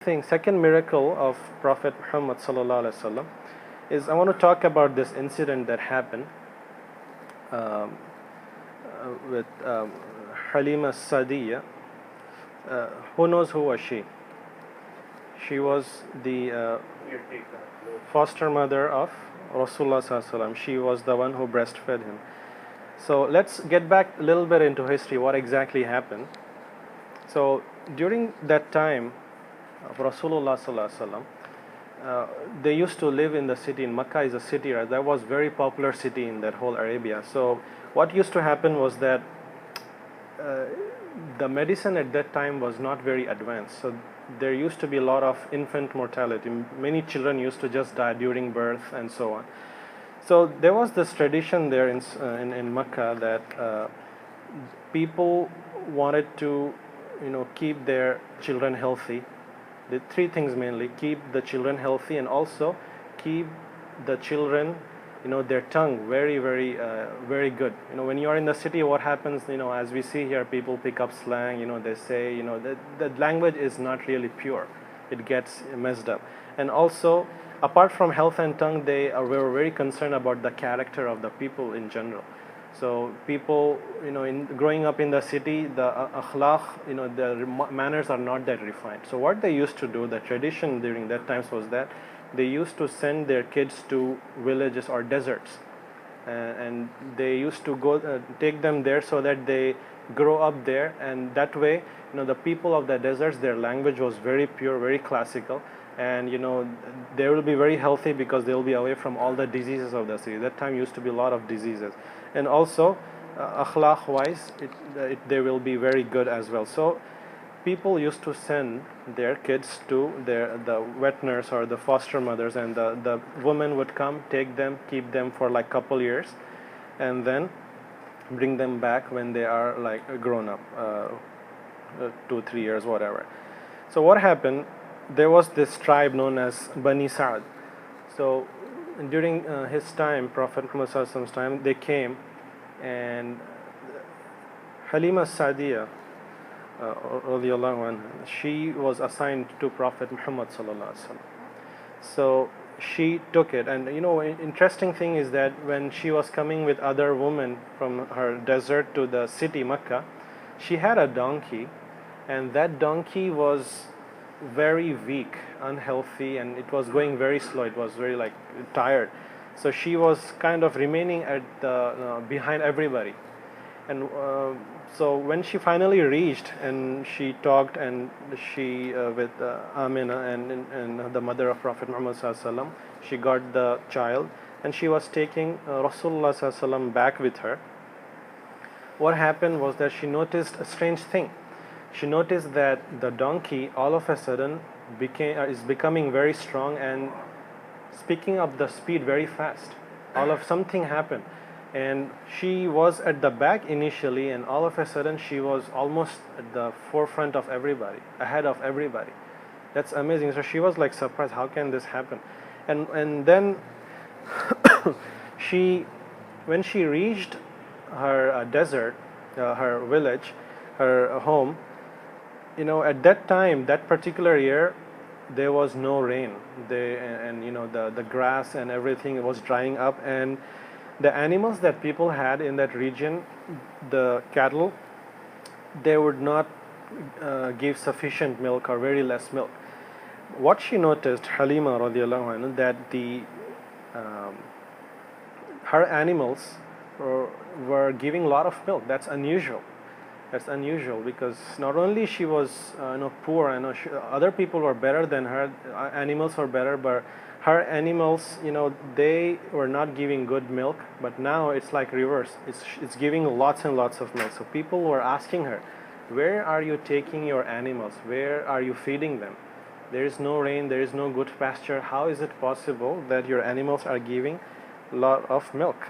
Second miracle of Prophet Muhammad sallallahu alaihi wasallam is I want to talk about this incident that happened um, with Haleemah Sadiya. Who knows who was she? She was the foster mother of Rasulullah sallallahu alaihi wasallam. She was the one who breastfed him. So let's get back a little bit into history. What exactly happened? So during that time of Rasulullah sallallahu alaihi wasallam, they used to live in the city. In Makkah is a city, right? That was very popular city in that whole Arabia. So what used to happen was that the medicine at that time was not very advanced. So there used to be a lot of infant mortality. Many children used to just die during birth and so on. So there was this tradition there in Makkah that people wanted to, keep their children healthy. The three things mainly: keep the children healthy, and also keep the children, their tongue very, very, very good. When you are in the city, what happens? As we see here, people pick up slang. They say, the language is not really pure. It gets messed up. And also, apart from health and tongue, were very concerned about the character of the people in general. So people, in growing up in the city, the akhlaq, the manners are not that refined. So what they used to do, the tradition during that times was that they used to send their kids to villages or deserts, and they used to go take them there so that they grow up there, and that way, the people of the deserts, their language was very pure, very classical, and they will be very healthy because they will be away from all the diseases of the city. That time used to be a lot of diseases, and also akhlaq wise, they will be very good as well. So people used to send their kids to the wet nurse or the foster mothers, and the woman would come, take them, keep them for like couple years, and then bring them back when they are like grown up, 2-3 years, whatever. So what happened? There was this tribe known as Bani Sa'd. So during his time, Prophet Muhammad's time, they came, and Haleemah Sadiya, she was assigned to Prophet Muhammad sallallahu alaihi wasallam. So she took it, and interesting thing is that when she was coming with other women from her desert to the city Makkah, she had a donkey, and that donkey was very weak, unhealthy, and it was going very slow. It was very tired. So she was kind of remaining at the behind everybody, and so when she finally reached and she talked, and she with Amina and the mother of Prophet Muhammad sallallahu, she got the child, and she was taking Rasulullah sallallahu back with her. What happened was that she noticed a strange thing. She noticed that the donkey all of a sudden is becoming very strong and picking up the speed very fast. Something happened, and she was at the back initially, and all of a sudden she was almost at the forefront of everybody, ahead of everybody. That's amazing. So she was like surprised, how can this happen? And then when she reached her desert, her village, her home, at that time, that particular year, there was no rain. The grass and everything was drying up, and the animals that people had in that region, the cattle, they would not give sufficient milk or very less milk. What she noticed, Haleemah radiallahu anhu, that her animals were giving a lot of milk. That's unusual. Because not only she was poor, and other people were better than her, animals were better, but her animals, they were not giving good milk. But now it's like reverse. It's giving lots and lots of milk. So people were asking her, where are you taking your animals? Where are you feeding them? There is no rain. There is no good pasture. How is it possible that your animals are giving a lot of milk?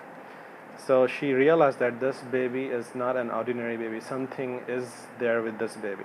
So she realized that this baby is not an ordinary baby. Something is there with this baby.